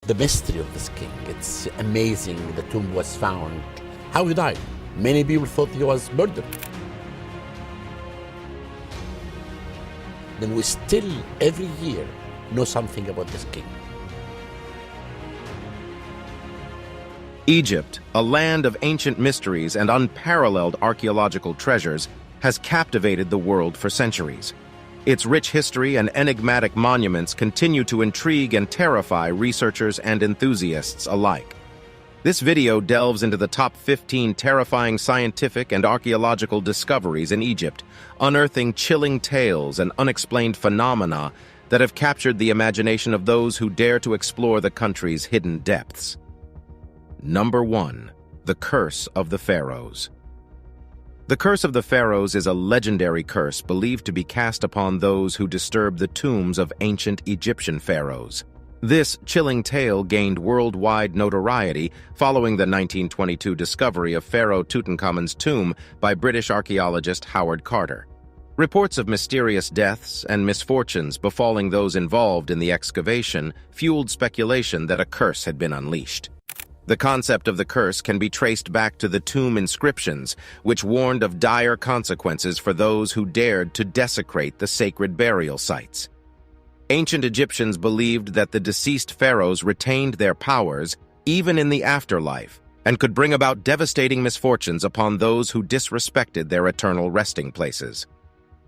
the mystery of this king. It's amazing the tomb was found. How he died. Many people thought he was murdered. Then we still, every year, know something about this king. Egypt, a land of ancient mysteries and unparalleled archaeological treasures, has captivated the world for centuries. Its rich history and enigmatic monuments continue to intrigue and terrify researchers and enthusiasts alike. This video delves into the top 15 terrifying scientific and archaeological discoveries in Egypt, unearthing chilling tales and unexplained phenomena that have captured the imagination of those who dare to explore the country's hidden depths. Number 1. The Curse of the Pharaohs. The Curse of the Pharaohs is a legendary curse believed to be cast upon those who disturb the tombs of ancient Egyptian pharaohs. This chilling tale gained worldwide notoriety following the 1922 discovery of Pharaoh Tutankhamun's tomb by British archaeologist Howard Carter. Reports of mysterious deaths and misfortunes befalling those involved in the excavation fueled speculation that a curse had been unleashed. The concept of the curse can be traced back to the tomb inscriptions, which warned of dire consequences for those who dared to desecrate the sacred burial sites. Ancient Egyptians believed that the deceased pharaohs retained their powers even in the afterlife and could bring about devastating misfortunes upon those who disrespected their eternal resting places.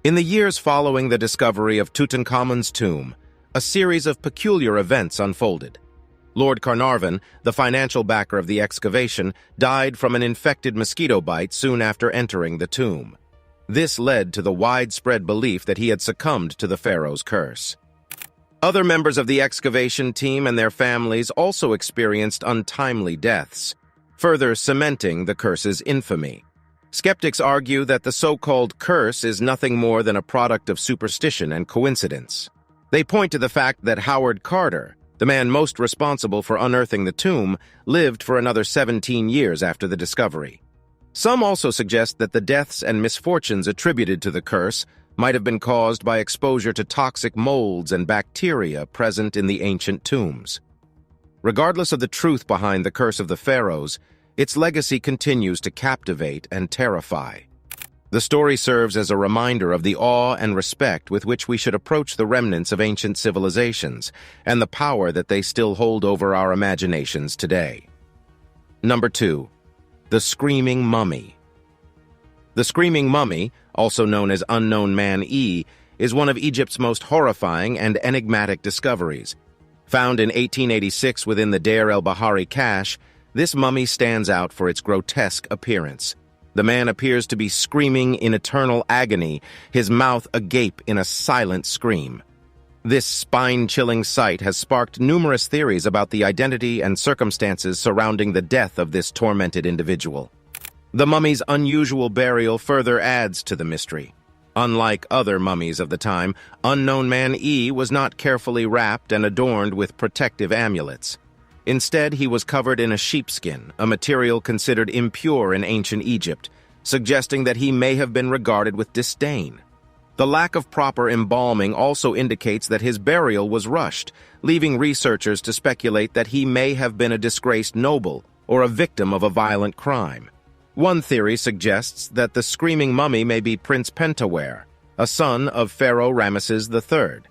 In the years following the discovery of Tutankhamun's tomb, a series of peculiar events unfolded. Lord Carnarvon, the financial backer of the excavation, died from an infected mosquito bite soon after entering the tomb. This led to the widespread belief that he had succumbed to the pharaoh's curse. Other members of the excavation team and their families also experienced untimely deaths, further cementing the curse's infamy. Skeptics argue that the so-called curse is nothing more than a product of superstition and coincidence. They point to the fact that Howard Carter, the man most responsible for unearthing the tomb, lived for another 17 years after the discovery. Some also suggest that the deaths and misfortunes attributed to the curse might have been caused by exposure to toxic molds and bacteria present in the ancient tombs. Regardless of the truth behind the curse of the pharaohs, its legacy continues to captivate and terrify. The story serves as a reminder of the awe and respect with which we should approach the remnants of ancient civilizations and the power that they still hold over our imaginations today. Number 2. The Screaming Mummy. The Screaming Mummy, also known as Unknown Man E, is one of Egypt's most horrifying and enigmatic discoveries. Found in 1886 within the Deir el-Bahari cache, this mummy stands out for its grotesque appearance. The man appears to be screaming in eternal agony, his mouth agape in a silent scream. This spine-chilling sight has sparked numerous theories about the identity and circumstances surrounding the death of this tormented individual. The mummy's unusual burial further adds to the mystery. Unlike other mummies of the time, Unknown Man E was not carefully wrapped and adorned with protective amulets. Instead, he was covered in a sheepskin, a material considered impure in ancient Egypt, suggesting that he may have been regarded with disdain. The lack of proper embalming also indicates that his burial was rushed, leaving researchers to speculate that he may have been a disgraced noble or a victim of a violent crime. One theory suggests that the screaming mummy may be Prince Pentawere, a son of Pharaoh Ramesses III.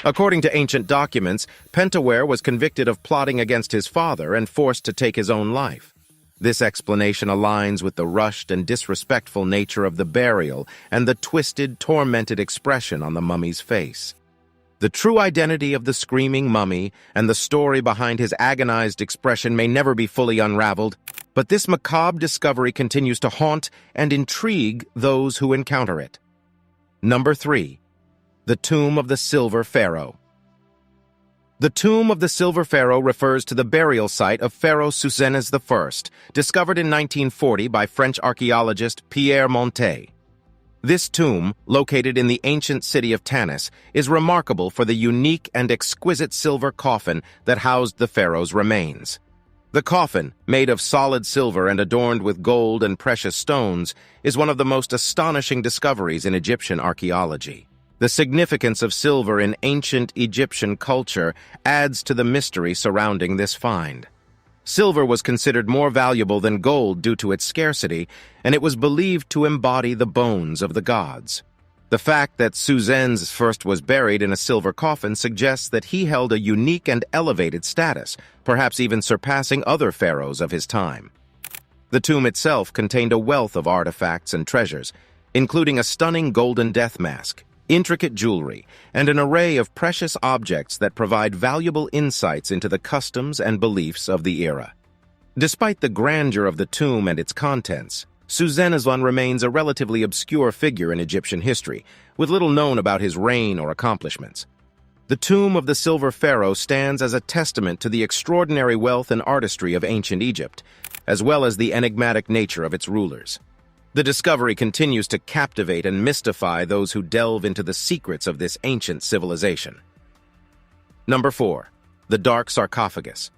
According to ancient documents, Pentawere was convicted of plotting against his father and forced to take his own life. This explanation aligns with the rushed and disrespectful nature of the burial and the twisted, tormented expression on the mummy's face. The true identity of the screaming mummy and the story behind his agonized expression may never be fully unraveled, but this macabre discovery continues to haunt and intrigue those who encounter it. Number 3. The Tomb of the Silver Pharaoh. The Tomb of the Silver Pharaoh refers to the burial site of Pharaoh Susenes I, discovered in 1940 by French archaeologist Pierre Montet. This tomb, located in the ancient city of Tanis, is remarkable for the unique and exquisite silver coffin that housed the pharaoh's remains. The coffin, made of solid silver and adorned with gold and precious stones, is one of the most astonishing discoveries in Egyptian archaeology. The significance of silver in ancient Egyptian culture adds to the mystery surrounding this find. Silver was considered more valuable than gold due to its scarcity, and it was believed to embody the bones of the gods. The fact that Susen's first was buried in a silver coffin suggests that he held a unique and elevated status, perhaps even surpassing other pharaohs of his time. The tomb itself contained a wealth of artifacts and treasures, including a stunning golden death mask, intricate jewelry, and an array of precious objects that provide valuable insights into the customs and beliefs of the era. Despite the grandeur of the tomb and its contents, Susenazon remains a relatively obscure figure in Egyptian history, with little known about his reign or accomplishments. The tomb of the Silver Pharaoh stands as a testament to the extraordinary wealth and artistry of ancient Egypt, as well as the enigmatic nature of its rulers. The discovery continues to captivate and mystify those who delve into the secrets of this ancient civilization. Number 4. The Dark Sarcophagus.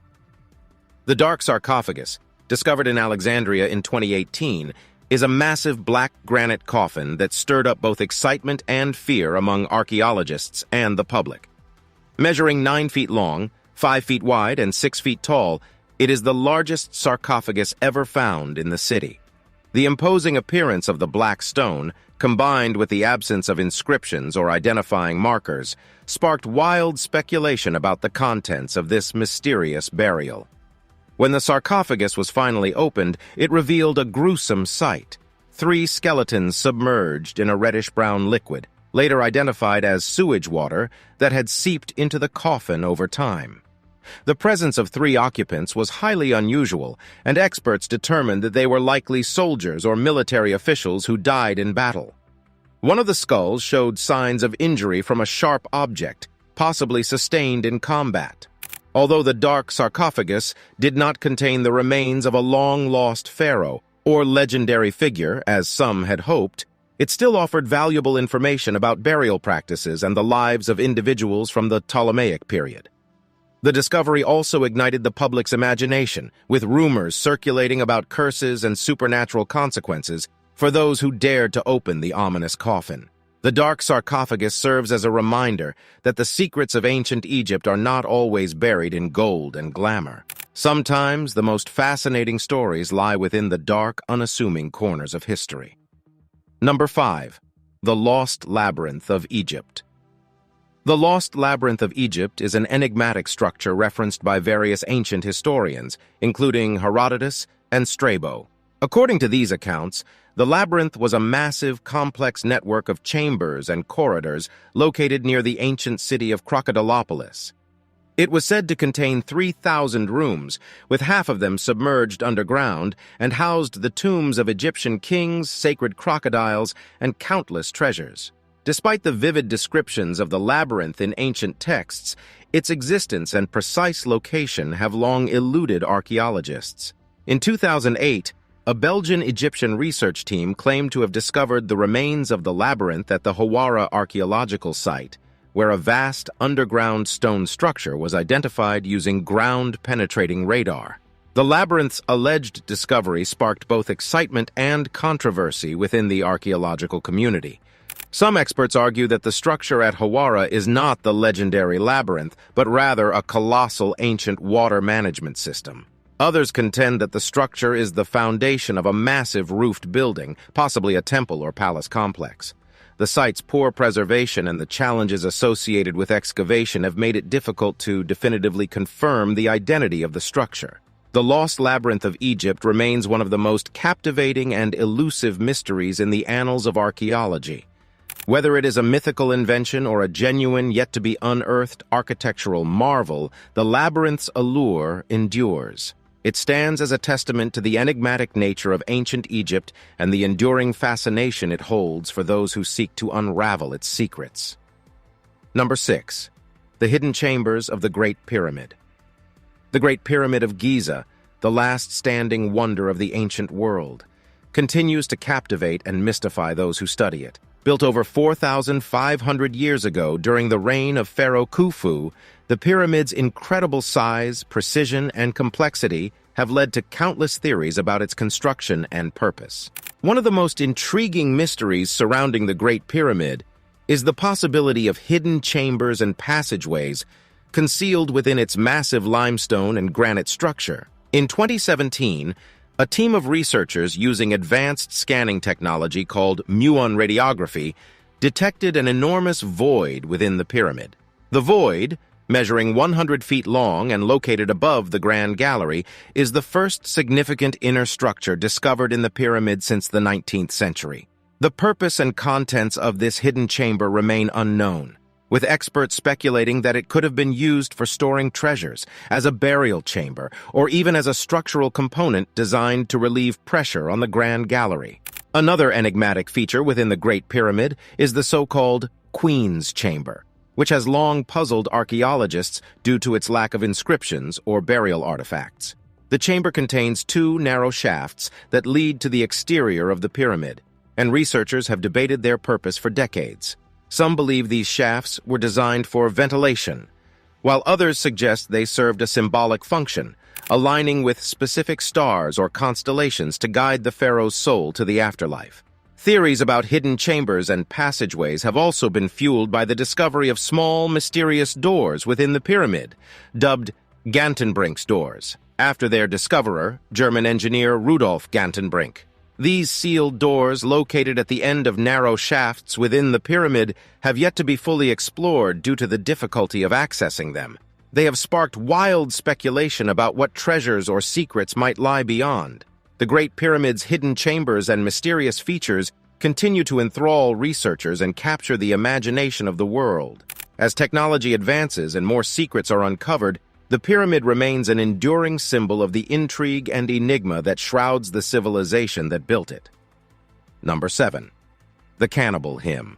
The Dark Sarcophagus, discovered in Alexandria in 2018, is a massive black granite coffin that stirred up both excitement and fear among archaeologists and the public. Measuring 9 feet long, 5 feet wide, and 6 feet tall, it is the largest sarcophagus ever found in the city. The imposing appearance of the black stone, combined with the absence of inscriptions or identifying markers, sparked wild speculation about the contents of this mysterious burial. When the sarcophagus was finally opened, it revealed a gruesome sight: 3 skeletons submerged in a reddish-brown liquid, later identified as sewage water, that had seeped into the coffin over time. The presence of 3 occupants was highly unusual, and experts determined that they were likely soldiers or military officials who died in battle. One of the skulls showed signs of injury from a sharp object, possibly sustained in combat. Although the dark sarcophagus did not contain the remains of a long-lost pharaoh or legendary figure, as some had hoped, it still offered valuable information about burial practices and the lives of individuals from the Ptolemaic period. The discovery also ignited the public's imagination, with rumors circulating about curses and supernatural consequences for those who dared to open the ominous coffin. The dark sarcophagus serves as a reminder that the secrets of ancient Egypt are not always buried in gold and glamour. Sometimes the most fascinating stories lie within the dark, unassuming corners of history. Number 5. The Lost Labyrinth of Egypt. The Lost Labyrinth of Egypt is an enigmatic structure referenced by various ancient historians, including Herodotus and Strabo. According to these accounts, the labyrinth was a massive, complex network of chambers and corridors located near the ancient city of Crocodilopolis. It was said to contain 3,000 rooms, with half of them submerged underground, and housed the tombs of Egyptian kings, sacred crocodiles, and countless treasures. Despite the vivid descriptions of the labyrinth in ancient texts, its existence and precise location have long eluded archaeologists. In 2008, a Belgian-Egyptian research team claimed to have discovered the remains of the labyrinth at the Hawara archaeological site, where a vast underground stone structure was identified using ground-penetrating radar. The labyrinth's alleged discovery sparked both excitement and controversy within the archaeological community. Some experts argue that the structure at Hawara is not the legendary labyrinth, but rather a colossal ancient water management system. Others contend that the structure is the foundation of a massive roofed building, possibly a temple or palace complex. The site's poor preservation and the challenges associated with excavation have made it difficult to definitively confirm the identity of the structure. The Lost Labyrinth of Egypt remains one of the most captivating and elusive mysteries in the annals of archaeology. Whether it is a mythical invention or a genuine, yet-to-be-unearthed architectural marvel, the labyrinth's allure endures. It stands as a testament to the enigmatic nature of ancient Egypt and the enduring fascination it holds for those who seek to unravel its secrets. Number 6. The Hidden Chambers of the Great Pyramid. The Great Pyramid of Giza, the last standing wonder of the ancient world, continues to captivate and mystify those who study it. Built over 4,500 years ago during the reign of Pharaoh Khufu, the pyramid's incredible size, precision, and complexity have led to countless theories about its construction and purpose. One of the most intriguing mysteries surrounding the Great Pyramid is the possibility of hidden chambers and passageways concealed within its massive limestone and granite structure. In 2017, a team of researchers using advanced scanning technology called muon radiography detected an enormous void within the pyramid. The void, measuring 100 feet long and located above the Grand Gallery, is the first significant inner structure discovered in the pyramid since the 19th century. The purpose and contents of this hidden chamber remain unknown, with experts speculating that it could have been used for storing treasures, as a burial chamber, or even as a structural component designed to relieve pressure on the Grand Gallery. Another enigmatic feature within the Great Pyramid is the so-called Queen's Chamber, which has long puzzled archaeologists due to its lack of inscriptions or burial artifacts. The chamber contains two narrow shafts that lead to the exterior of the pyramid, and researchers have debated their purpose for decades. Some believe these shafts were designed for ventilation, while others suggest they served a symbolic function, aligning with specific stars or constellations to guide the pharaoh's soul to the afterlife. Theories about hidden chambers and passageways have also been fueled by the discovery of small, mysterious doors within the pyramid, dubbed Gantenbrink's doors, after their discoverer, German engineer Rudolf Gantenbrink. These sealed doors, located at the end of narrow shafts within the pyramid, have yet to be fully explored due to the difficulty of accessing them. They have sparked wild speculation about what treasures or secrets might lie beyond. The Great Pyramid's hidden chambers and mysterious features continue to enthrall researchers and capture the imagination of the world. As technology advances and more secrets are uncovered, the pyramid remains an enduring symbol of the intrigue and enigma that shrouds the civilization that built it. Number 7. The Cannibal Hymn.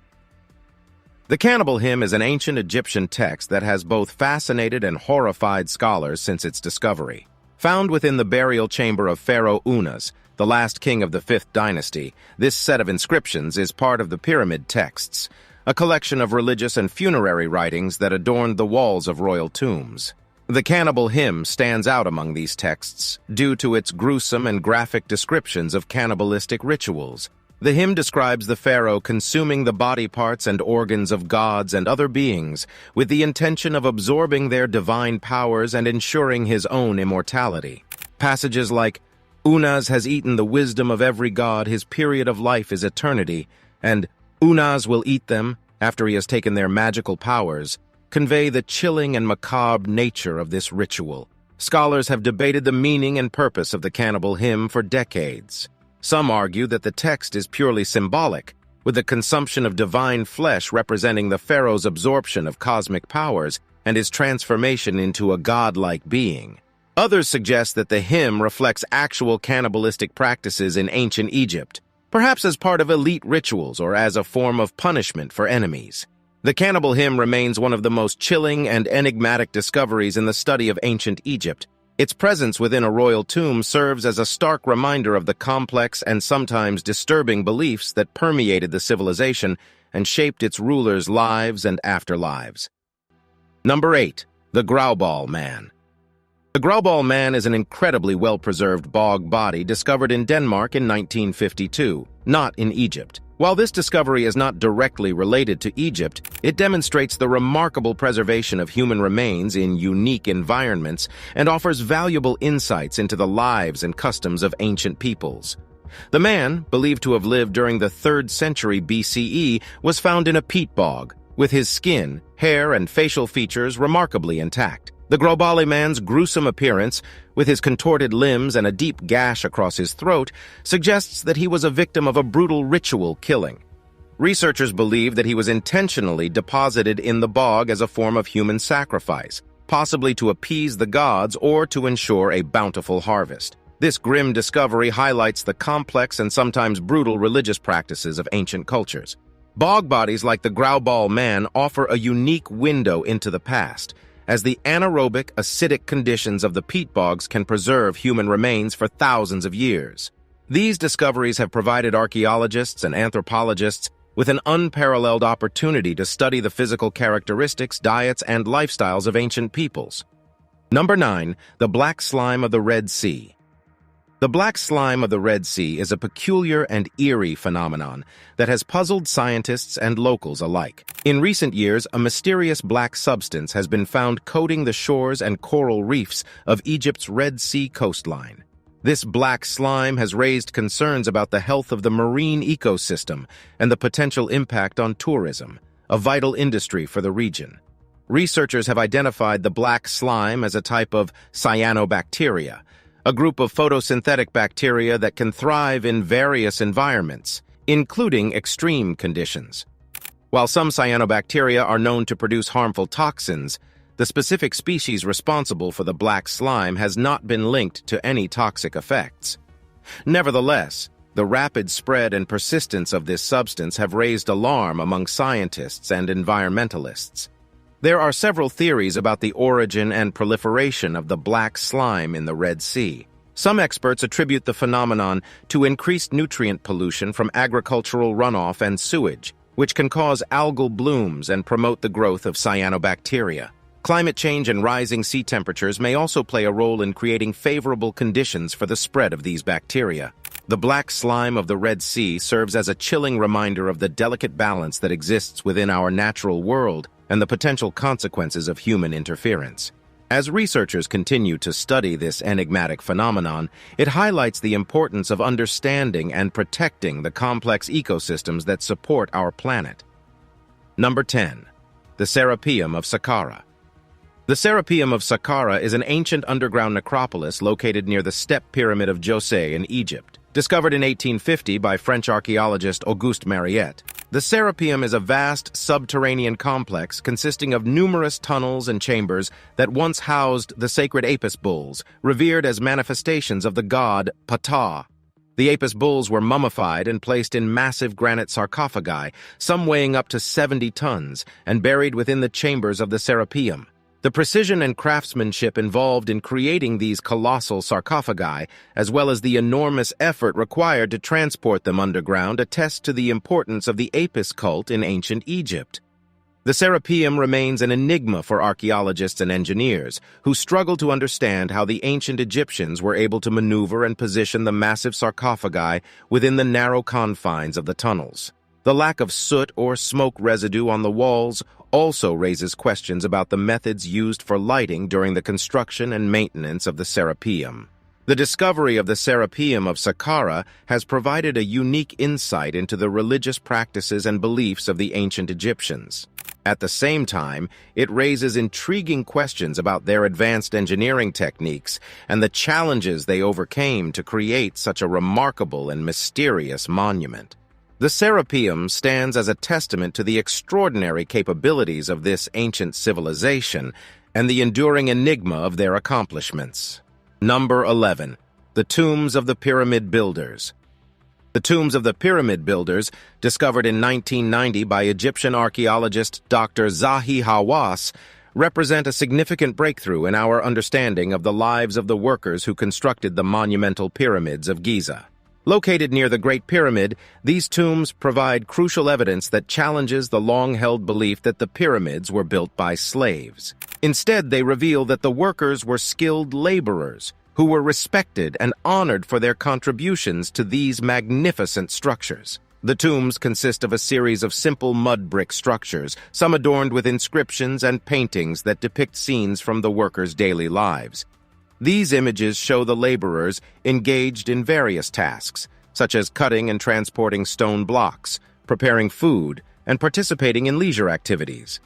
The Cannibal Hymn is an ancient Egyptian text that has both fascinated and horrified scholars since its discovery. Found within the burial chamber of Pharaoh Unas, the last king of the 5th dynasty, this set of inscriptions is part of the pyramid texts, a collection of religious and funerary writings that adorned the walls of royal tombs. The Cannibal Hymn stands out among these texts due to its gruesome and graphic descriptions of cannibalistic rituals. The hymn describes the pharaoh consuming the body parts and organs of gods and other beings with the intention of absorbing their divine powers and ensuring his own immortality. Passages like, "Unas has eaten the wisdom of every god, his period of life is eternity," and "Unas will eat them after he has taken their magical powers," convey the chilling and macabre nature of this ritual. Scholars have debated the meaning and purpose of the Cannibal Hymn for decades. Some argue that the text is purely symbolic, with the consumption of divine flesh representing the pharaoh's absorption of cosmic powers and his transformation into a godlike being. Others suggest that the hymn reflects actual cannibalistic practices in ancient Egypt, perhaps as part of elite rituals or as a form of punishment for enemies. The Cannibal Hymn remains one of the most chilling and enigmatic discoveries in the study of ancient Egypt. Its presence within a royal tomb serves as a stark reminder of the complex and sometimes disturbing beliefs that permeated the civilization and shaped its rulers' lives and afterlives. Number 8. The Grauballe Man. The Grauballe Man is an incredibly well-preserved bog body discovered in Denmark in 1952, not in Egypt. While this discovery is not directly related to Egypt, it demonstrates the remarkable preservation of human remains in unique environments and offers valuable insights into the lives and customs of ancient peoples. The man, believed to have lived during the 3rd century BCE, was found in a peat bog, with his skin, hair, and facial features remarkably intact. The Grauballe man's gruesome appearance, with his contorted limbs and a deep gash across his throat, suggests that he was a victim of a brutal ritual killing. Researchers believe that he was intentionally deposited in the bog as a form of human sacrifice, possibly to appease the gods or to ensure a bountiful harvest. This grim discovery highlights the complex and sometimes brutal religious practices of ancient cultures. Bog bodies like the Grauballe man offer a unique window into the past, as the anaerobic, acidic conditions of the peat bogs can preserve human remains for thousands of years. These discoveries have provided archaeologists and anthropologists with an unparalleled opportunity to study the physical characteristics, diets, and lifestyles of ancient peoples. Number 9. The Black Slime of the Red Sea. The black slime of the Red Sea is a peculiar and eerie phenomenon that has puzzled scientists and locals alike. In recent years, a mysterious black substance has been found coating the shores and coral reefs of Egypt's Red Sea coastline. This black slime has raised concerns about the health of the marine ecosystem and the potential impact on tourism, a vital industry for the region. Researchers have identified the black slime as a type of cyanobacteria, a group of photosynthetic bacteria that can thrive in various environments, including extreme conditions. While some cyanobacteria are known to produce harmful toxins, the specific species responsible for the black slime has not been linked to any toxic effects. Nevertheless, the rapid spread and persistence of this substance have raised alarm among scientists and environmentalists. There are several theories about the origin and proliferation of the black slime in the Red Sea. Some experts attribute the phenomenon to increased nutrient pollution from agricultural runoff and sewage, which can cause algal blooms and promote the growth of cyanobacteria. Climate change and rising sea temperatures may also play a role in creating favorable conditions for the spread of these bacteria. The black slime of the Red Sea serves as a chilling reminder of the delicate balance that exists within our natural world and the potential consequences of human interference. As researchers continue to study this enigmatic phenomenon, it highlights the importance of understanding and protecting the complex ecosystems that support our planet. Number 10. The Serapeum of Saqqara. The Serapeum of Saqqara is an ancient underground necropolis located near the Step Pyramid of Djosei in Egypt. Discovered in 1850 by French archaeologist Auguste Mariette, the Serapeum is a vast subterranean complex consisting of numerous tunnels and chambers that once housed the sacred Apis bulls, revered as manifestations of the god Ptah. The Apis bulls were mummified and placed in massive granite sarcophagi, some weighing up to 70 tons, and buried within the chambers of the Serapeum. The precision and craftsmanship involved in creating these colossal sarcophagi, as well as the enormous effort required to transport them underground, attest to the importance of the Apis cult in ancient Egypt. The Serapeum remains an enigma for archaeologists and engineers, who struggle to understand how the ancient Egyptians were able to maneuver and position the massive sarcophagi within the narrow confines of the tunnels. The lack of soot or smoke residue on the walls also raises questions about the methods used for lighting during the construction and maintenance of the Serapeum. The discovery of the Serapeum of Saqqara has provided a unique insight into the religious practices and beliefs of the ancient Egyptians. At the same time, it raises intriguing questions about their advanced engineering techniques and the challenges they overcame to create such a remarkable and mysterious monument. The Serapeum stands as a testament to the extraordinary capabilities of this ancient civilization and the enduring enigma of their accomplishments. Number 11. The Tombs of the Pyramid Builders. The tombs of the pyramid builders, discovered in 1990 by Egyptian archaeologist Dr. Zahi Hawass, represent a significant breakthrough in our understanding of the lives of the workers who constructed the monumental pyramids of Giza. Located near the Great Pyramid, these tombs provide crucial evidence that challenges the long-held belief that the pyramids were built by slaves. Instead, they reveal that the workers were skilled laborers who were respected and honored for their contributions to these magnificent structures. The tombs consist of a series of simple mud brick structures, some adorned with inscriptions and paintings that depict scenes from the workers' daily lives. These images show the laborers engaged in various tasks, such as cutting and transporting stone blocks, preparing food, and participating in leisure activities.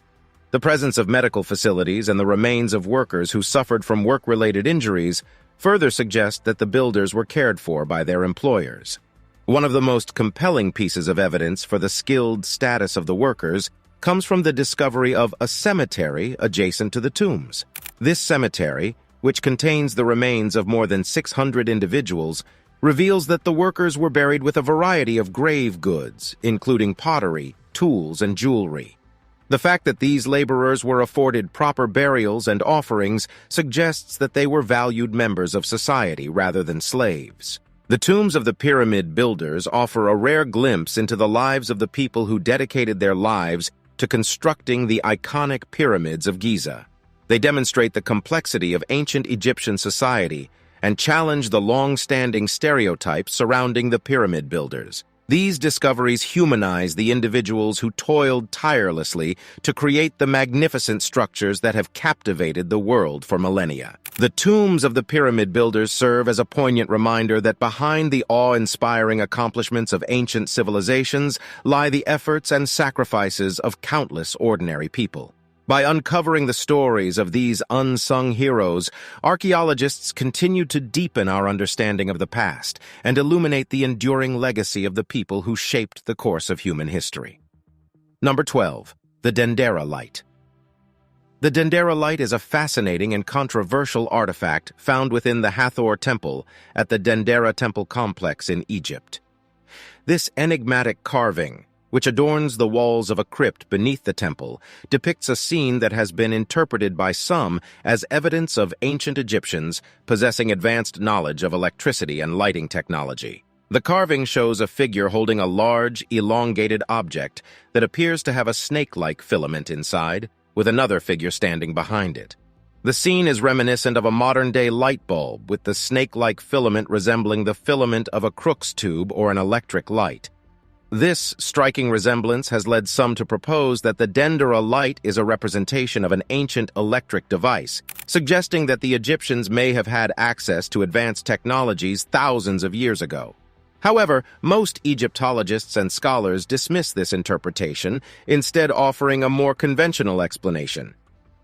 The presence of medical facilities and the remains of workers who suffered from work-related injuries further suggest that the builders were cared for by their employers. One of the most compelling pieces of evidence for the skilled status of the workers comes from the discovery of a cemetery adjacent to the tombs. This cemetery, which contains the remains of more than 600 individuals, reveals that the workers were buried with a variety of grave goods, including pottery, tools, and jewelry. The fact that these laborers were afforded proper burials and offerings suggests that they were valued members of society rather than slaves. The tombs of the pyramid builders offer a rare glimpse into the lives of the people who dedicated their lives to constructing the iconic pyramids of Giza. They demonstrate the complexity of ancient Egyptian society and challenge the long-standing stereotypes surrounding the pyramid builders. These discoveries humanize the individuals who toiled tirelessly to create the magnificent structures that have captivated the world for millennia. The tombs of the pyramid builders serve as a poignant reminder that behind the awe-inspiring accomplishments of ancient civilizations lie the efforts and sacrifices of countless ordinary people. By uncovering the stories of these unsung heroes, archaeologists continue to deepen our understanding of the past and illuminate the enduring legacy of the people who shaped the course of human history. Number 12. The Dendera Light. The Dendera Light is a fascinating and controversial artifact found within the Hathor Temple at the Dendera Temple complex in Egypt. This enigmatic carving, which adorns the walls of a crypt beneath the temple, depicts a scene that has been interpreted by some as evidence of ancient Egyptians possessing advanced knowledge of electricity and lighting technology. The carving shows a figure holding a large, elongated object that appears to have a snake-like filament inside, with another figure standing behind it. The scene is reminiscent of a modern-day light bulb, with the snake-like filament resembling the filament of a Crookes tube or an electric light. This striking resemblance has led some to propose that the Dendera light is a representation of an ancient electric device, suggesting that the Egyptians may have had access to advanced technologies thousands of years ago. However, most Egyptologists and scholars dismiss this interpretation, instead offering a more conventional explanation.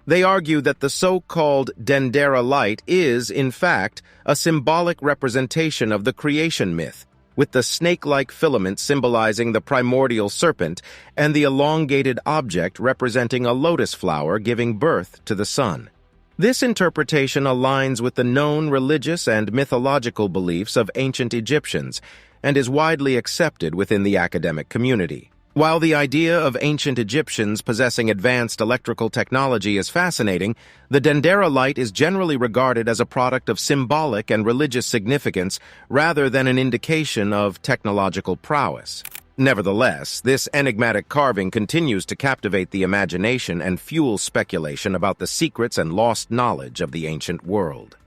They argue that the so-called Dendera light is, in fact, a symbolic representation of the creation myth, with the snake-like filament symbolizing the primordial serpent and the elongated object representing a lotus flower giving birth to the sun. This interpretation aligns with the known religious and mythological beliefs of ancient Egyptians and is widely accepted within the academic community. While the idea of ancient Egyptians possessing advanced electrical technology is fascinating, the Dendera light is generally regarded as a product of symbolic and religious significance rather than an indication of technological prowess. Nevertheless, this enigmatic carving continues to captivate the imagination and fuel speculation about the secrets and lost knowledge of the ancient world.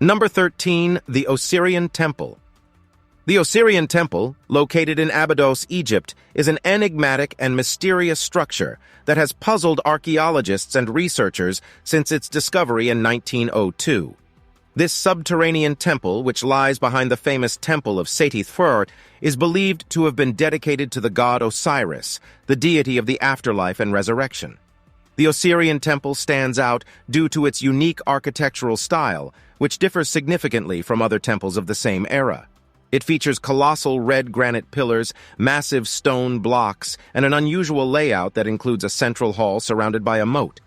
Number 13. The Osirian Temple. The Osirian Temple, located in Abydos, Egypt, is an enigmatic and mysterious structure that has puzzled archaeologists and researchers since its discovery in 1902. This subterranean temple, which lies behind the famous Temple of Sethi-Fur, is believed to have been dedicated to the god Osiris, the deity of the afterlife and resurrection. The Osirian Temple stands out due to its unique architectural style, which differs significantly from other temples of the same era. It features colossal red granite pillars, massive stone blocks, and an unusual layout that includes a central hall surrounded by a moat.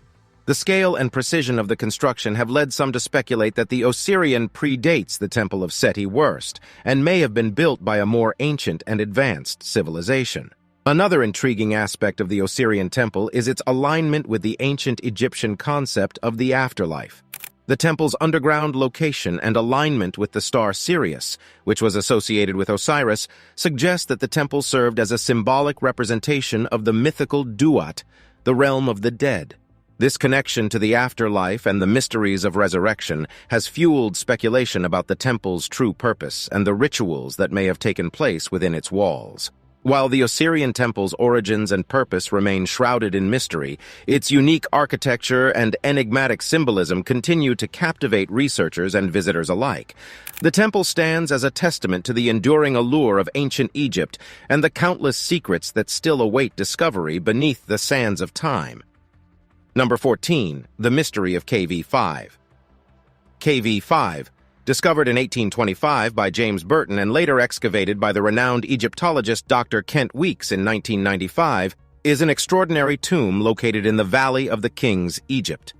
The scale and precision of the construction have led some to speculate that the Osirian predates the Temple of Seti Worst and may have been built by a more ancient and advanced civilization. Another intriguing aspect of the Osirian Temple is its alignment with the ancient Egyptian concept of the afterlife. The temple's underground location and alignment with the star Sirius, which was associated with Osiris, suggests that the temple served as a symbolic representation of the mythical Duat, the realm of the dead. This connection to the afterlife and the mysteries of resurrection has fueled speculation about the temple's true purpose and the rituals that may have taken place within its walls. While the Osirian Temple's origins and purpose remain shrouded in mystery, its unique architecture and enigmatic symbolism continue to captivate researchers and visitors alike. The temple stands as a testament to the enduring allure of ancient Egypt and the countless secrets that still await discovery beneath the sands of time. Number 14. The Mystery of KV-5. KV-5, discovered in 1825 by James Burton and later excavated by the renowned Egyptologist Dr. Kent Weeks in 1995, is an extraordinary tomb located in the Valley of the Kings, Egypt.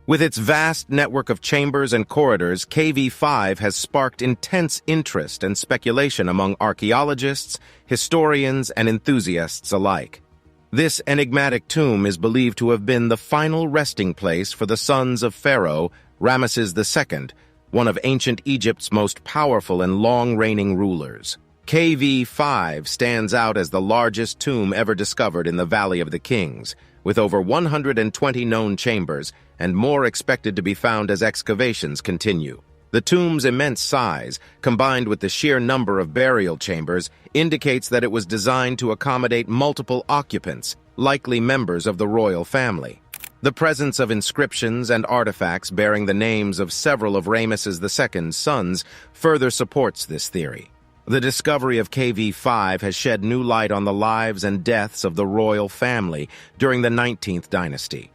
With its vast network of chambers and corridors, KV-5 has sparked intense interest and speculation among archaeologists, historians, and enthusiasts alike. This enigmatic tomb is believed to have been the final resting place for the sons of Pharaoh Ramesses II, one of ancient Egypt's most powerful and long-reigning rulers. KV-5 stands out as the largest tomb ever discovered in the Valley of the Kings, with over 120 known chambers and more expected to be found as excavations continue. The tomb's immense size, combined with the sheer number of burial chambers, indicates that it was designed to accommodate multiple occupants, likely members of the royal family. The presence of inscriptions and artifacts bearing the names of several of Ramesses II's sons further supports this theory. The discovery of KV-5 has shed new light on the lives and deaths of the royal family during the 19th dynasty.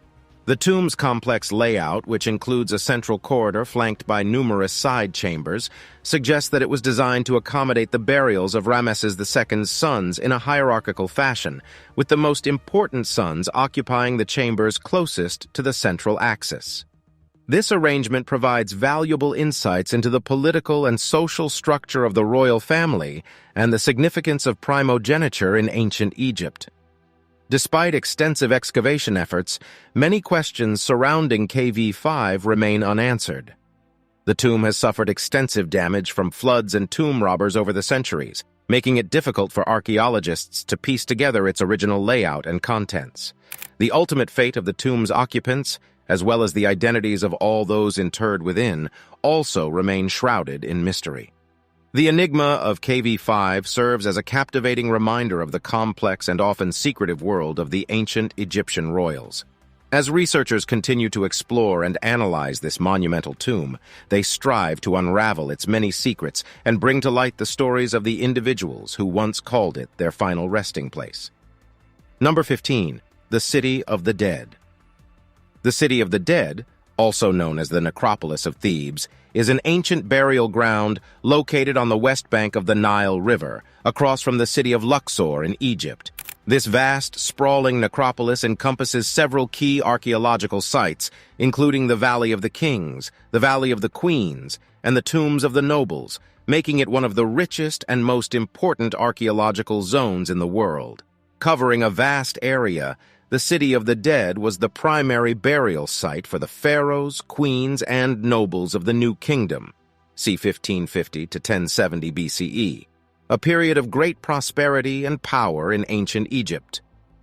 The tomb's complex layout, which includes a central corridor flanked by numerous side chambers, suggests that it was designed to accommodate the burials of Ramesses II's sons in a hierarchical fashion, with the most important sons occupying the chambers closest to the central axis. This arrangement provides valuable insights into the political and social structure of the royal family and the significance of primogeniture in ancient Egypt. Despite extensive excavation efforts, many questions surrounding KV-5 remain unanswered. The tomb has suffered extensive damage from floods and tomb robbers over the centuries, making it difficult for archaeologists to piece together its original layout and contents. The ultimate fate of the tomb's occupants, as well as the identities of all those interred within, also remain shrouded in mystery. The enigma of KV-5 serves as a captivating reminder of the complex and often secretive world of the ancient Egyptian royals. As researchers continue to explore and analyze this monumental tomb, they strive to unravel its many secrets and bring to light the stories of the individuals who once called it their final resting place. Number 15. The City of the Dead. The City of the Dead, also known as the Necropolis of Thebes, is an ancient burial ground located on the west bank of the Nile River, across from the city of Luxor in Egypt. This vast, sprawling necropolis encompasses several key archaeological sites, including the Valley of the Kings, the Valley of the Queens, and the Tombs of the Nobles, making it one of the richest and most important archaeological zones in the world. Covering a vast area, the City of the Dead was the primary burial site for the pharaohs, queens, and nobles of the New Kingdom, c. 1550 to 1070 BCE, a period of great prosperity and power in ancient Egypt.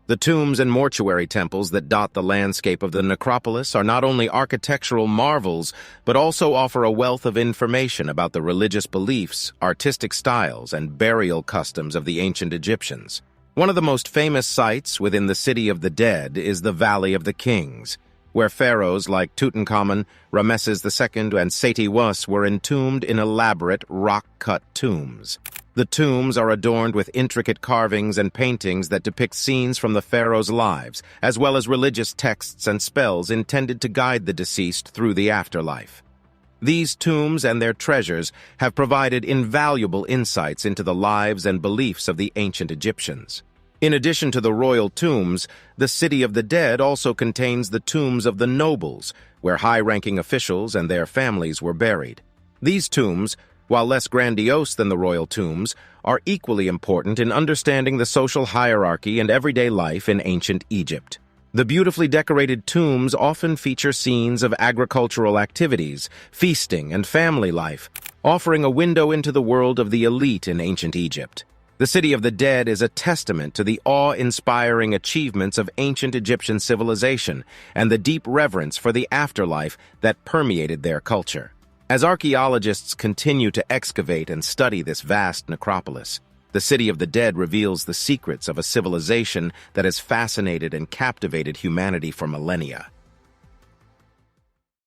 The tombs and mortuary temples that dot the landscape of the necropolis are not only architectural marvels, but also offer a wealth of information about the religious beliefs, artistic styles, and burial customs of the ancient Egyptians. One of the most famous sites within the City of the Dead is the Valley of the Kings, where pharaohs like Tutankhamun, Ramesses II, and Seti I were entombed in elaborate rock-cut tombs. The tombs are adorned with intricate carvings and paintings that depict scenes from the pharaohs' lives, as well as religious texts and spells intended to guide the deceased through the afterlife. These tombs and their treasures have provided invaluable insights into the lives and beliefs of the ancient Egyptians. In addition to the royal tombs, the City of the Dead also contains the tombs of the nobles, where high-ranking officials and their families were buried. These tombs, while less grandiose than the royal tombs, are equally important in understanding the social hierarchy and everyday life in ancient Egypt. The beautifully decorated tombs often feature scenes of agricultural activities, feasting, and family life, offering a window into the world of the elite in ancient Egypt. The City of the Dead is a testament to the awe-inspiring achievements of ancient Egyptian civilization and the deep reverence for the afterlife that permeated their culture. As archaeologists continue to excavate and study this vast necropolis, the City of the Dead reveals the secrets of a civilization that has fascinated and captivated humanity for millennia.